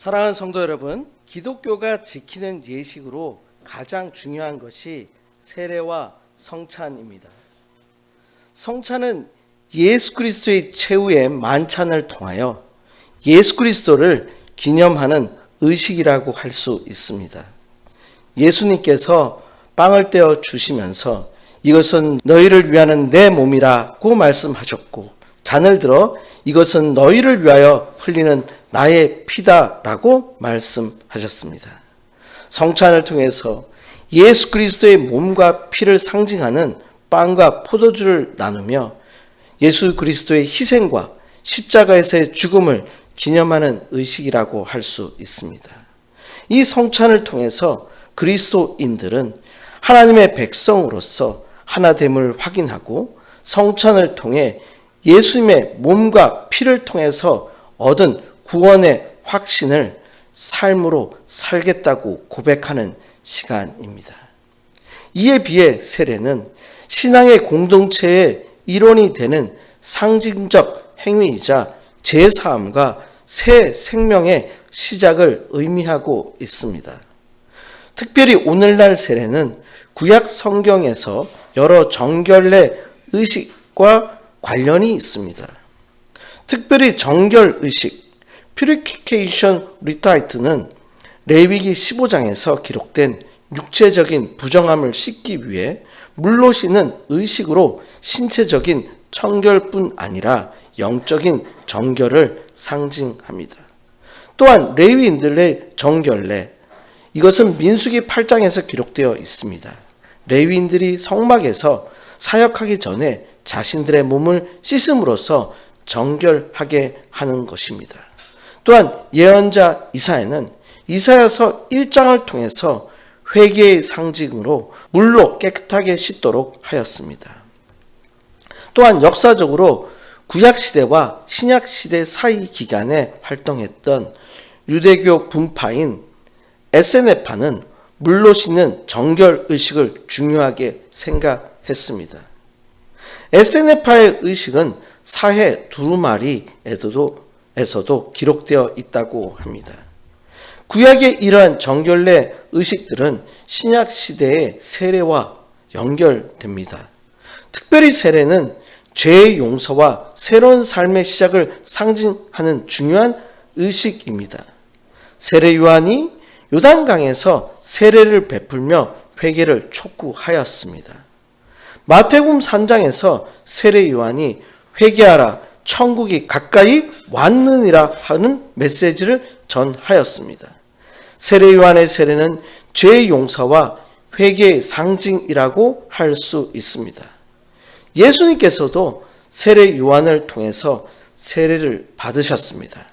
사랑하는 성도 여러분, 기독교가 지키는 예식으로 가장 중요한 것이 세례와 성찬입니다. 성찬은 예수 그리스도의 최후의 만찬을 통하여 예수 그리스도를 기념하는 의식이라고 할 수 있습니다. 예수님께서 빵을 떼어 주시면서 이것은 너희를 위하는 내 몸이라고 말씀하셨고, 잔을 들어 이것은 너희를 위하여 흘리는 나의 피다라고 말씀하셨습니다. 성찬을 통해서 예수 그리스도의 몸과 피를 상징하는 빵과 포도주를 나누며 예수 그리스도의 희생과 십자가에서의 죽음을 기념하는 의식이라고 할 수 있습니다. 이 성찬을 통해서 그리스도인들은 하나님의 백성으로서 하나됨을 확인하고 성찬을 통해 예수님의 몸과 피를 통해서 얻은 구원의 확신을 삶으로 살겠다고 고백하는 시간입니다. 이에 비해 세례는 신앙의 공동체의 일원이 되는 상징적 행위이자 제사함과 새 생명의 시작을 의미하고 있습니다. 특별히 오늘날 세례는 구약 성경에서 여러 정결례 의식과 관련이 있습니다. 특별히 정결 의식, Purification Rite는 레위기 15장에서 기록된 육체적인 부정함을 씻기 위해 물로 씻는 의식으로 신체적인 청결뿐 아니라 영적인 정결을 상징합니다. 또한 레위인들의 정결례, 이것은 민수기 8장에서 기록되어 있습니다. 레위인들이 성막에서 사역하기 전에 자신들의 몸을 씻음으로써 정결하게 하는 것입니다. 또한 예언자 이사야는 이사야서 1장을 통해서 회개의 상징으로 물로 깨끗하게 씻도록 하였습니다. 또한 역사적으로 구약시대와 신약시대 사이 기간에 활동했던 유대교 분파인 에세네파는 물로 씻는 정결 의식을 중요하게 생각했습니다. 에세네파의 의식은 사해 두루마리에서도 기록되어 있다고 합니다. 구약의 이러한 정결례 의식들은 신약 시대의 세례와 연결됩니다. 특별히 세례는 죄의 용서와 새로운 삶의 시작을 상징하는 중요한 의식입니다. 세례 요한이 요단강에서 세례를 베풀며 회개를 촉구하였습니다. 마태복음 3장에서 세례 요한이 회개하라, 천국이 가까이 왔느니라 하는 메시지를 전하였습니다. 세례 요한의 세례는 죄의 용서와 회개의 상징이라고 할 수 있습니다. 예수님께서도 세례 요한을 통해서 세례를 받으셨습니다.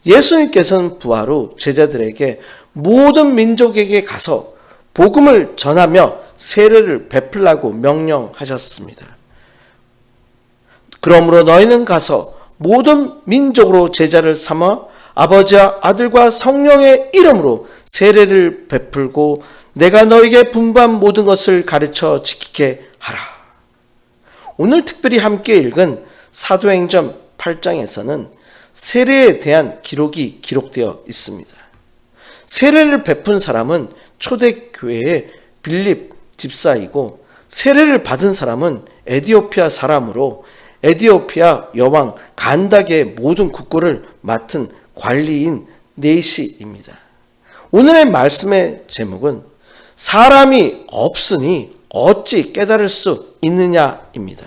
예수님께서는 부활 후 제자들에게 모든 민족에게 가서 복음을 전하며 세례를 베풀라고 명령하셨습니다. 그러므로 너희는 가서 모든 민족으로 제자를 삼아 아버지와 아들과 성령의 이름으로 세례를 베풀고 내가 너희에게 분부한 모든 것을 가르쳐 지키게 하라. 오늘 특별히 함께 읽은 사도행전 8장에서는 세례에 대한 기록이 기록되어 있습니다. 세례를 베푼 사람은 초대교회의 빌립 집사이고 세례를 받은 사람은 에디오피아 사람으로 에디오피아 여왕 간다게의 모든 국고를 맡은 관리인 네시입니다. 오늘의 말씀의 제목은 사람이 없으니 어찌 깨달을 수 있느냐입니다.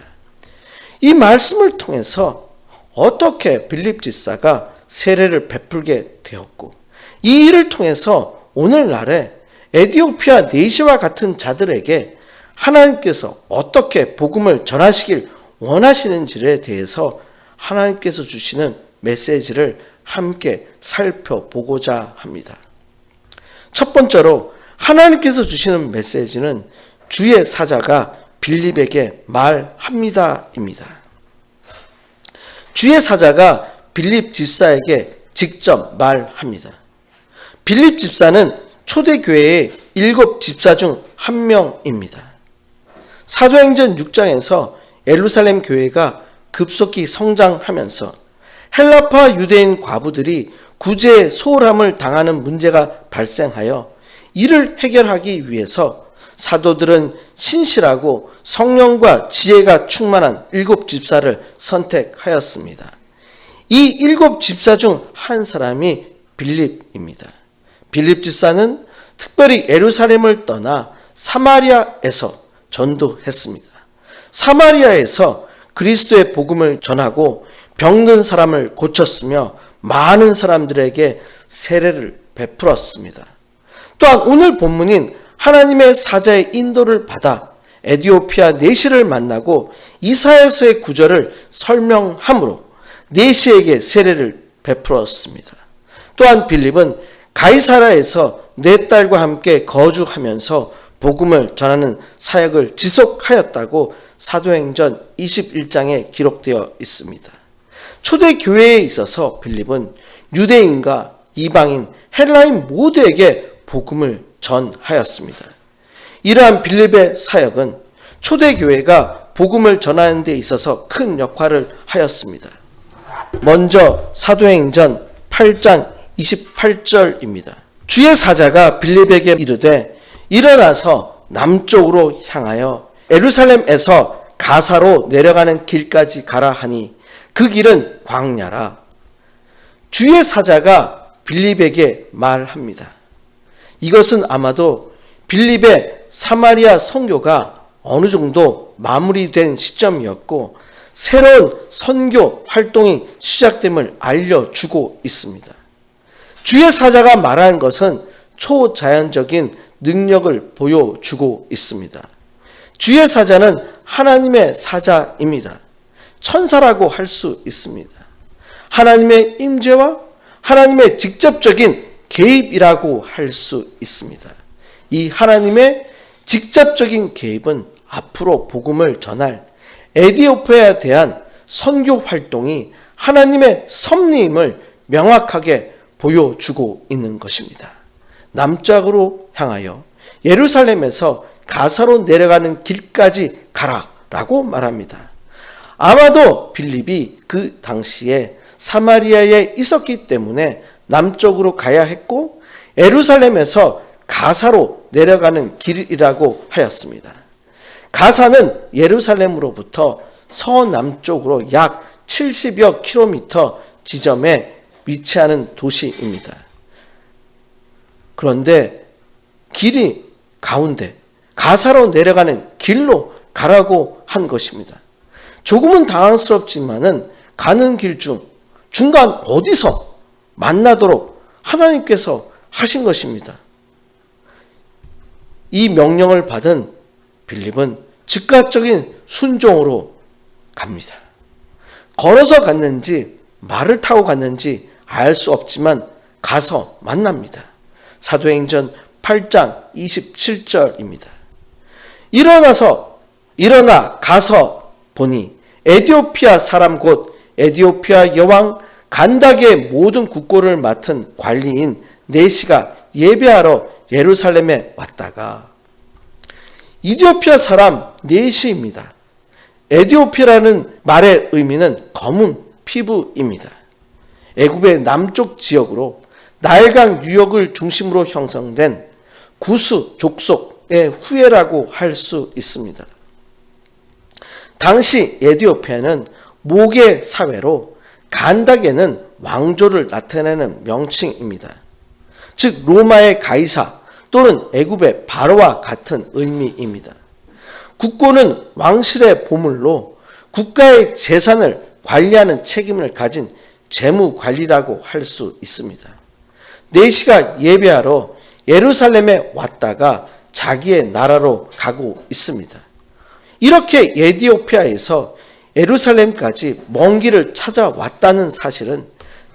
이 말씀을 통해서 어떻게 빌립 집사가 세례를 베풀게 되었고 이 일을 통해서 오늘날에 에디오피아 네시와 같은 자들에게 하나님께서 어떻게 복음을 전하시길 원하시는지에 대해서 하나님께서 주시는 메시지를 함께 살펴보고자 합니다. 첫 번째로 하나님께서 주시는 메시지는 주의 사자가 빌립에게 말합니다입니다. 주의 사자가 빌립 집사에게 직접 말합니다. 빌립 집사는 초대교회의 7 집사 중 한 명입니다. 사도행전 6장에서 예루살렘 교회가 급속히 성장하면서 헬라파 유대인 과부들이 구제에 소홀함을 당하는 문제가 발생하여 이를 해결하기 위해서 사도들은 신실하고 성령과 지혜가 충만한 7 집사를 선택하였습니다. 이 7 집사 중 한 사람이 빌립입니다. 빌립 집사는 특별히 예루살렘을 떠나 사마리아에서 전도했습니다. 사마리아에서 그리스도의 복음을 전하고 병든 사람을 고쳤으며 많은 사람들에게 세례를 베풀었습니다. 또한 오늘 본문인 하나님의 사자의 인도를 받아 에디오피아 네시를 만나고 이사야서의 구절을 설명함으로 네시에게 세례를 베풀었습니다. 또한 빌립은 가이사라에서 4딸과 함께 거주하면서 복음을 전하는 사역을 지속하였다고 사도행전 21장에 기록되어 있습니다. 초대 교회에 있어서 빌립은 유대인과 이방인, 헬라인 모두에게 복음을 전하였습니다. 이러한 빌립의 사역은 초대 교회가 복음을 전하는 데 있어서 큰 역할을 하였습니다. 먼저 사도행전 8장 28절입니다. 주의 사자가 빌립에게 이르되 일어나서 남쪽으로 향하여 예루살렘에서 가사로 내려가는 길까지 가라 하니 그 길은 광야라. 주의 사자가 빌립에게 말합니다. 이것은 아마도 빌립의 사마리아 선교가 어느 정도 마무리된 시점이었고 새로운 선교 활동이 시작됨을 알려주고 있습니다. 주의 사자가 말하는 것은 초자연적인 능력을 보여주고 있습니다. 주의 사자는 하나님의 사자입니다. 천사라고 할 수 있습니다. 하나님의 임재와 하나님의 직접적인 개입이라고 할 수 있습니다. 이 하나님의 직접적인 개입은 앞으로 복음을 전할 에디오피아에 대한 선교 활동이 하나님의 섭리임을 명확하게 보여주고 있는 것입니다. 남쪽으로 향하여 예루살렘에서 가사로 내려가는 길까지 가라라고 말합니다. 아마도 빌립이 그 당시에 사마리아에 있었기 때문에 남쪽으로 가야 했고 예루살렘에서 가사로 내려가는 길이라고 하였습니다. 가사는 예루살렘으로부터 서남쪽으로 약 70여 킬로미터 지점에 위치하는 도시입니다. 그런데 길이 가운데 가사로 내려가는 길로 가라고 한 것입니다. 조금은 당황스럽지만은 가는 길 중 중간 어디서 만나도록 하나님께서 하신 것입니다. 이 명령을 받은 빌립은 즉각적인 순종으로 갑니다. 걸어서 갔는지 말을 타고 갔는지 알 수 없지만 가서 만납니다. 사도행전 8장 27절입니다. 일어나 가서 보니 에디오피아 사람 곧 에디오피아 여왕 간닥의 모든 국고를 맡은 관리인 네시가 예배하러 예루살렘에 왔다가 이디오피아 사람 네시입니다. 에디오피아라는 말의 의미는 검은 피부입니다. 애굽의 남쪽 지역으로 나일강 유역을 중심으로 형성된 구스 족속의 후예라고 할 수 있습니다. 당시 에디오피아는 모계 사회로 간닥에는 왕조를 나타내는 명칭입니다. 즉 로마의 가이사 또는 애굽의 바로와 같은 의미입니다. 국고는 왕실의 보물로 국가의 재산을 관리하는 책임을 가진 재무관리라고 할 수 있습니다. 네시가 예배하러 예루살렘에 왔다가 자기의 나라로 가고 있습니다. 이렇게 에디오피아에서 예루살렘까지 먼 길을 찾아왔다는 사실은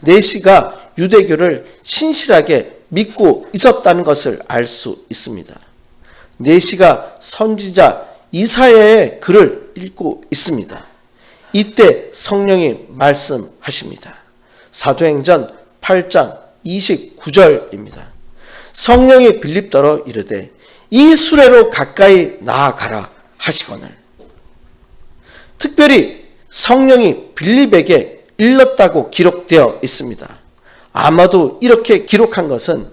네시가 유대교를 신실하게 믿고 있었다는 것을 알 수 있습니다. 네시가 선지자 이사야의 글을 읽고 있습니다. 이때 성령이 말씀하십니다. 사도행전 8장 29절입니다. 성령이 빌립더러 이르되 이 수레로 가까이 나아가라 하시거늘. 특별히 성령이 빌립에게 일렀다고 기록되어 있습니다. 아마도 이렇게 기록한 것은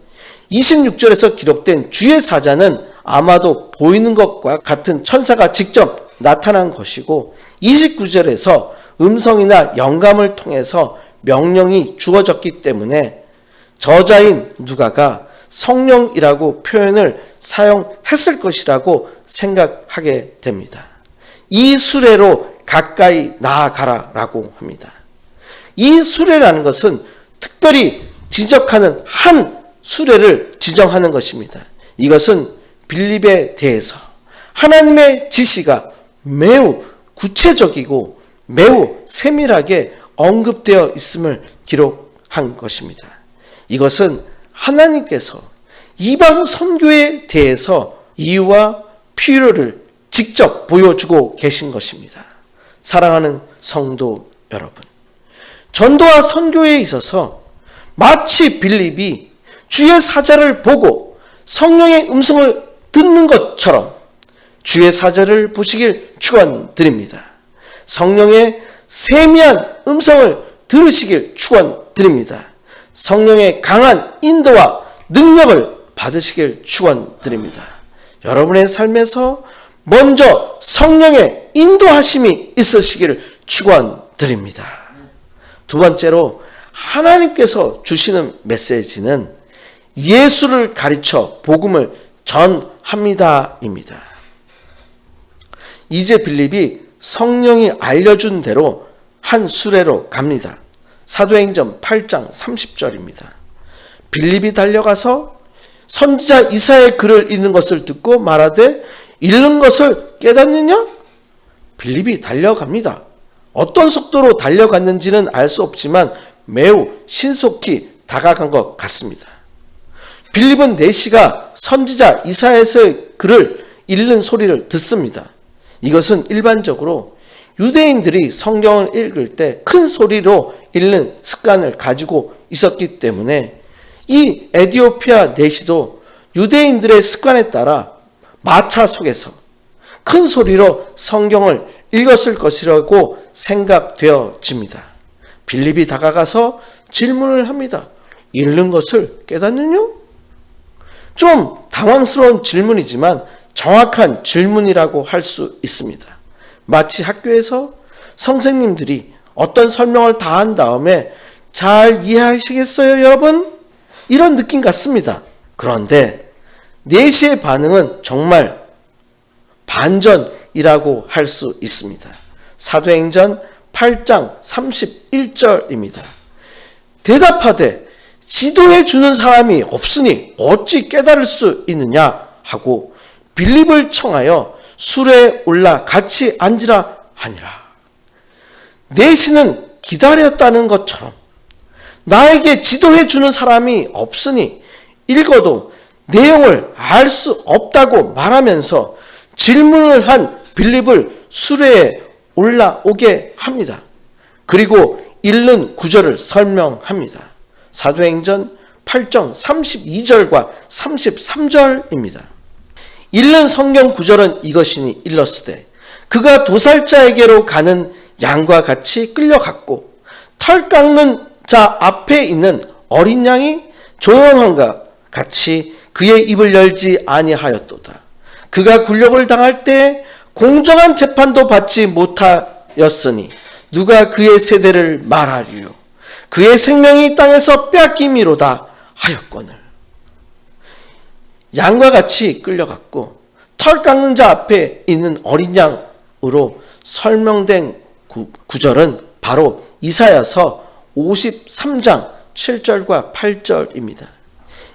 26절에서 기록된 주의 사자는 아마도 보이는 것과 같은 천사가 직접 나타난 것이고 29절에서 음성이나 영감을 통해서 명령이 주어졌기 때문에 저자인 누가가 성령이라고 표현을 사용했을 것이라고 생각하게 됩니다. 이 수레로 가까이 나아가라라고 합니다. 이 수레라는 것은 특별히 지적하는 한 수레를 지정하는 것입니다. 이것은 빌립에 대해서 하나님의 지시가 매우 구체적이고 매우 세밀하게 언급되어 있음을 기록한 것입니다. 이것은 하나님께서 이방 선교에 대해서 이유와 필요를 직접 보여주고 계신 것입니다. 사랑하는 성도 여러분, 전도와 선교에 있어서 마치 빌립이 주의 사자를 보고 성령의 음성을 듣는 것처럼 주의 사자를 보시길 축원드립니다. 성령의 세미한 음성을 들으시길 축원드립니다. 성령의 강한 인도와 능력을 받으시길 축원드립니다. 여러분의 삶에서 먼저 성령의 인도하심이 있으시기를 축원드립니다. 두 번째로 하나님께서 주시는 메시지는 예수를 가르쳐 복음을 전합니다입니다. 이제 빌립이 성령이 알려준 대로 한 수레로 갑니다. 사도행전 8장 30절입니다. 빌립이 달려가서 선지자 이사야의 글을 읽는 것을 듣고 말하되 읽는 것을 깨닫느냐? 빌립이 달려갑니다. 어떤 속도로 달려갔는지는 알 수 없지만 매우 신속히 다가간 것 같습니다. 빌립은 내시가 선지자 이사야의 글을 읽는 소리를 듣습니다. 이것은 일반적으로 유대인들이 성경을 읽을 때 큰 소리로 읽는 습관을 가지고 있었기 때문에 이 에디오피아 내시도 유대인들의 습관에 따라 마차 속에서 큰 소리로 성경을 읽었을 것이라고 생각되어집니다. 빌립이 다가가서 질문을 합니다. 읽는 것을 깨닫느냐? 좀 당황스러운 질문이지만 정확한 질문이라고 할 수 있습니다. 마치 학교에서 선생님들이 어떤 설명을 다 한 다음에 잘 이해하시겠어요, 여러분? 이런 느낌 같습니다. 그런데 내시의 반응은 정말 반전이라고 할 수 있습니다. 사도행전 8장 31절입니다. 대답하되 지도해 주는 사람이 없으니 어찌 깨달을 수 있느냐 하고 빌립을 청하여 수레에 올라 같이 앉으라 하니라. 내시는 기다렸다는 것처럼 나에게 지도해 주는 사람이 없으니 읽어도 내용을 알 수 없다고 말하면서 질문을 한 빌립을 수레에 올라오게 합니다. 그리고 읽는 구절을 설명합니다. 사도행전 8장 32절과 33절입니다. 읽는 성경 구절은 이것이니 일렀으되 그가 도살자에게로 가는 양과 같이 끌려갔고 털 깎는 자 앞에 있는 어린 양이 조용함과 같이 그의 입을 열지 아니하였도다. 그가 굴욕을 당할 때 공정한 재판도 받지 못하였으니 누가 그의 세대를 말하리요. 그의 생명이 땅에서 빼앗김이로다 하였거늘. 양과 같이 끌려갔고 털 깎는 자 앞에 있는 어린 양으로 설명된 구절은 바로 이사야서 53장 7절과 8절입니다.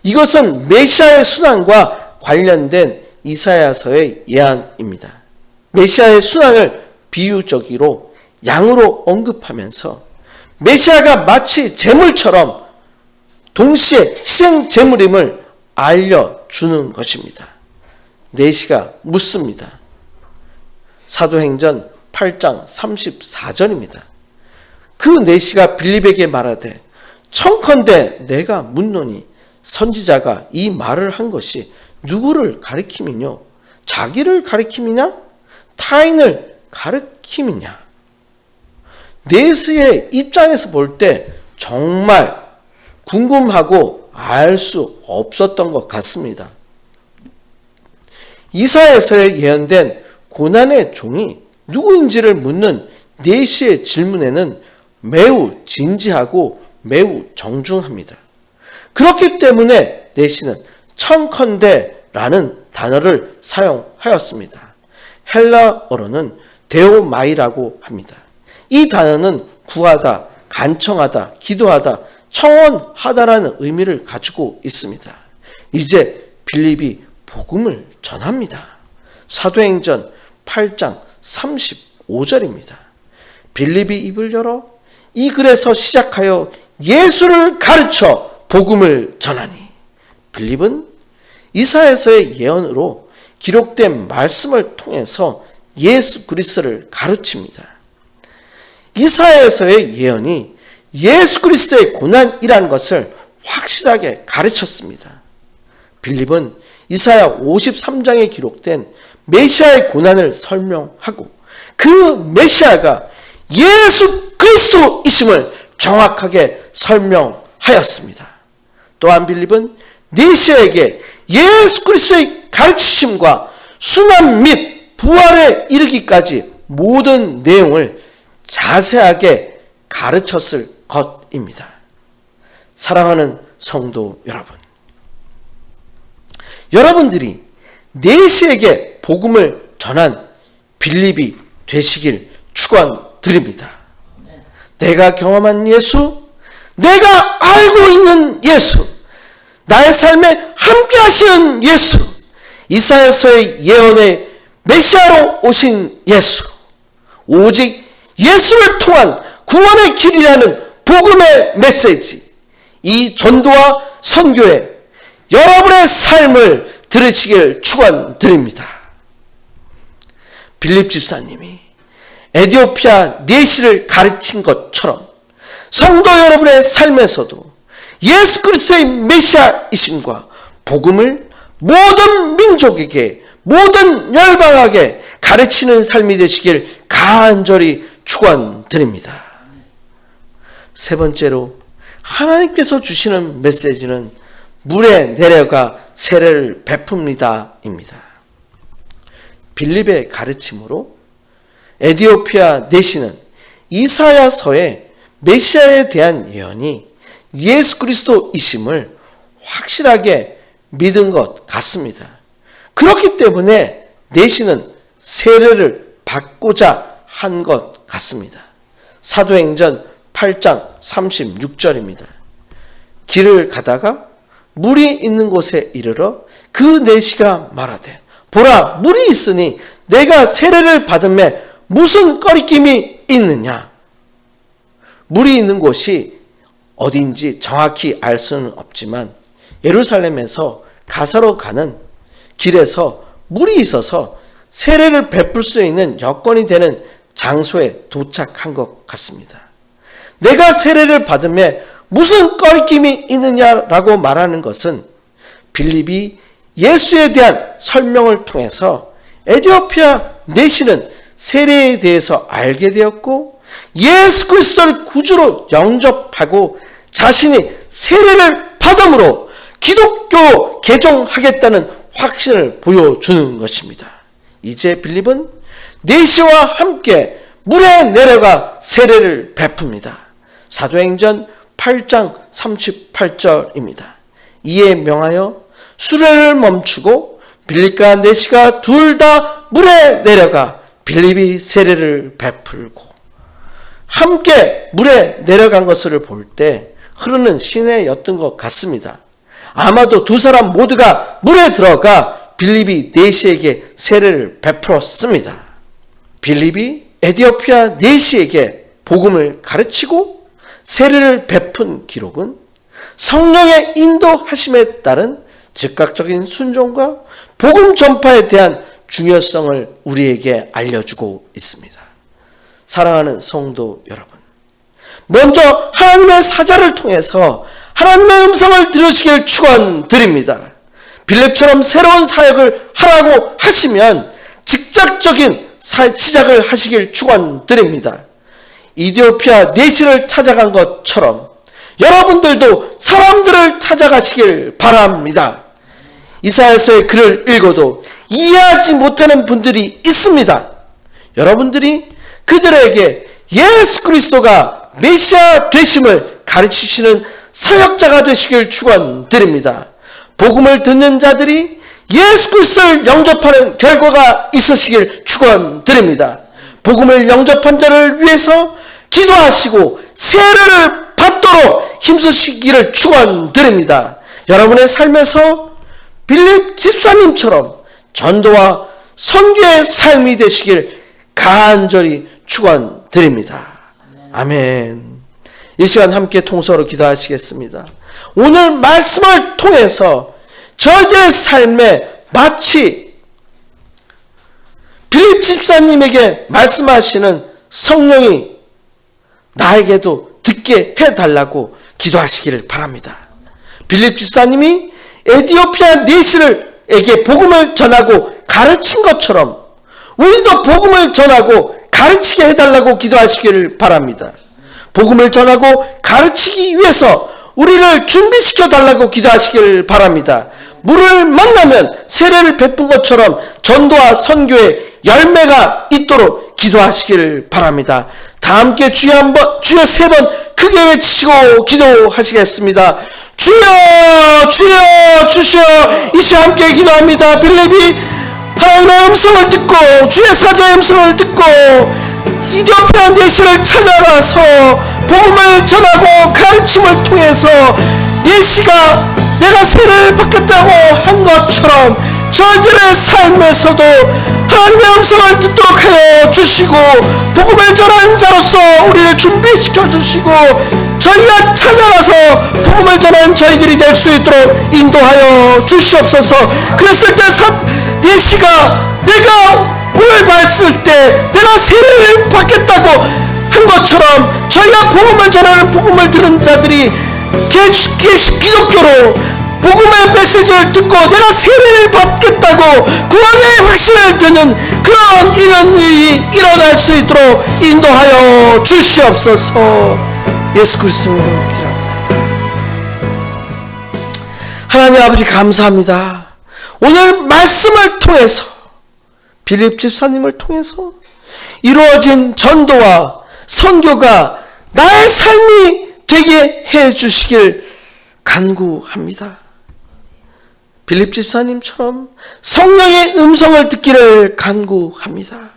이것은 메시아의 순환과 관련된 이사야서의 예언입니다. 메시아의 순환을 비유적으로 양으로 언급하면서 메시아가 마치 제물처럼 동시에 희생 제물임을 알려주는 것입니다. 내시가 묻습니다. 사도행전 8장 34절입니다. 그 내시가 빌립에게 말하되 청컨대 내가 묻노니 선지자가 이 말을 한 것이 누구를 가리킴이뇨? 자기를 가리킴이냐? 타인을 가리킴이냐? 내시의 입장에서 볼 때 정말 궁금하고 알 수 없었던 것 같습니다. 이사야서에 예언된 고난의 종이 누구인지를 묻는 내시의 질문에는 매우 진지하고 매우 정중합니다. 그렇기 때문에 내시는 청컨대라는 단어를 사용하였습니다. 헬라어로는 데오마이라고 합니다. 이 단어는 구하다, 간청하다, 기도하다, 청원하다라는 의미를 가지고 있습니다. 이제 빌립이 복음을 전합니다. 사도행전 8장 35절입니다. 빌립이 입을 열어 이 글에서 시작하여 예수를 가르쳐 복음을 전하니. 빌립은 이사야서의 예언으로 기록된 말씀을 통해서 예수 그리스도를 가르칩니다. 이사야서의 예언이 예수 그리스도의 고난이라는 것을 확실하게 가르쳤습니다. 빌립은 이사야 53장에 기록된 메시아의 고난을 설명하고 그 메시아가 예수 그리스도이심을 정확하게 설명하였습니다. 또한 빌립은 내시에게 예수 그리스도의 가르치심과 순환 및 부활에 이르기까지 모든 내용을 자세하게 가르쳤을 것입니다. 사랑하는 성도 여러분, 여러분들이 내시에게 복음을 전한 빌립이 되시길 축원드립니다. 내가 경험한 예수, 내가 알고 있는 예수, 나의 삶에 함께 하시는 예수, 이사야서의 예언의 메시아로 오신 예수, 오직 예수를 통한 구원의 길이라는 복음의 메시지, 이 전도와 선교에 여러분의 삶을 들으시길 축원드립니다. 빌립 집사님이 에티오피아 내시를 가르친 것처럼 성도 여러분의 삶에서도 예수 그리스도의 메시아이심과 복음을 모든 민족에게, 모든 열방에게 가르치는 삶이 되시길 간절히 축원드립니다. 세 번째로 하나님께서 주시는 메시지는 물에 내려가 세례를 베풉니다 입니다. 빌립의 가르침으로 에티오피아 내시는 이사야서의 메시아에 대한 예언이 예수 그리스도이심을 확실하게 믿은 것 같습니다. 그렇기 때문에 내시는 세례를 받고자 한 것 같습니다. 사도행전 8장 36절입니다. 길을 가다가 물이 있는 곳에 이르러 그 내시가 말하되 보라 물이 있으니 내가 세례를 받음에 무슨 꺼리낌이 있느냐. 물이 있는 곳이 어딘지 정확히 알 수는 없지만 예루살렘에서 가사로 가는 길에서 물이 있어서 세례를 베풀 수 있는 여건이 되는 장소에 도착한 것 같습니다. 내가 세례를 받음에 무슨 꺼리낌이 있느냐라고 말하는 것은 빌립이 예수에 대한 설명을 통해서 에티오피아 내시는 세례에 대해서 알게 되었고 예수 그리스도를 구주로 영접하고 자신이 세례를 받음으로 기독교로 개종하겠다는 확신을 보여주는 것입니다. 이제 빌립은 내시와 함께 물에 내려가 세례를 베풉니다. 사도행전 8장 38절입니다. 이에 명하여 수레를 멈추고 빌립과 내시가 둘 다 물에 내려가 빌립이 세례를 베풀고 함께 물에 내려간 것을 볼 때 흐르는 시내였던 것 같습니다. 아마도 두 사람 모두가 물에 들어가 빌립이 내시에게 세례를 베풀었습니다. 빌립이 에티오피아 내시에게 복음을 가르치고 세례를 베푼 기록은 성령의 인도하심에 따른 즉각적인 순종과 복음 전파에 대한 중요성을 우리에게 알려주고 있습니다. 사랑하는 성도 여러분, 먼저 하나님의 사자를 통해서 하나님의 음성을 들으시길 축원드립니다. 빌립처럼 새로운 사역을 하라고 하시면 즉각적인 시작을 하시길 축원드립니다. 이디오피아 내시를 찾아간 것처럼 여러분들도 사람들을 찾아가시길 바랍니다. 이사야서의 글을 읽어도 이해하지 못하는 분들이 있습니다. 여러분들이 그들에게 예수 그리스도가 메시아 되심을 가르치시는 사역자가 되시길 축원드립니다. 복음을 듣는 자들이 예수 그리스도를 영접하는 결과가 있으시길 축원드립니다. 복음을 영접한 자를 위해서 기도하시고 세례를 받도록 힘쓰시기를 축원드립니다. 여러분의 삶에서 빌립 집사님처럼 전도와 선교의 삶이 되시길 간절히 축원드립니다. 아멘. 이 시간 함께 통서로 기도하시겠습니다. 오늘 말씀을 통해서 저희들의 삶에 마치 빌립 집사님에게 말씀하시는 성령이 나에게도 듣게 해달라고 기도하시기를 바랍니다. 빌립 집사님이 에티오피아 내시에게 복음을 전하고 가르친 것처럼 우리도 복음을 전하고 가르치게 해달라고 기도하시기를 바랍니다. 복음을 전하고 가르치기 위해서 우리를 준비시켜 달라고 기도하시기를 바랍니다. 물을 만나면 세례를 베푼 것처럼 전도와 선교의 열매가 있도록 기도하시기를 바랍니다. 다 함께 주여 세 번 크게 외치시고 기도하시겠습니다. 주여 주여 주시여. 이 시간 함께 기도합니다. 빌립이 하나님의 음성을 듣고 주의 사자의 음성을 듣고 에티오피아 내시를 찾아가서 복음을 전하고 가르침을 통해서 내시가 내가 세례를 받겠다고 한 것처럼 저희들의 삶에서도 하나님의 음성을 듣도록 하여 주시고 복음을 전하는 자로서 우리를 준비시켜 주시고 저희가 찾아가서 복음을 전하는 저희들이 될 수 있도록 인도하여 주시옵소서. 그랬을 때 내시가 내가 물을 밟을 때 내가 세례를 받겠다고 한 것처럼 저희가 복음을 전하는 복음을 들은 자들이 기독교로 복음의 메시지를 듣고 내가 세례를 받겠다고 구원의 확신을 드는 그런 이런 일이 일어날 수 있도록 인도하여 주시옵소서. 예수 그리스도로 기도합니다. 하나님 아버지 감사합니다. 오늘 말씀을 통해서 빌립 집사님을 통해서 이루어진 전도와 선교가 나의 삶이 되게 해 주시길 간구합니다. 빌립 집사님처럼 성령의 음성을 듣기를 간구합니다.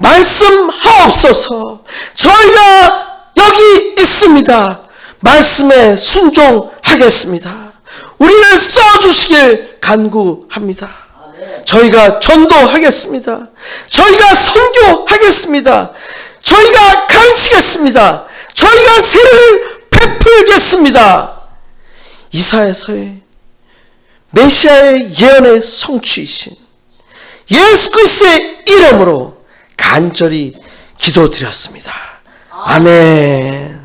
말씀하옵소서. 저희가 여기 있습니다. 말씀에 순종하겠습니다. 우리를 써주시길 간구합니다. 저희가 전도하겠습니다. 저희가 선교하겠습니다. 저희가 가르치겠습니다. 저희가 세례를 베풀겠습니다. 이사야서의 메시아의 예언의 성취이신 예수 그리스도의 이름으로 간절히 기도드렸습니다. 아멘.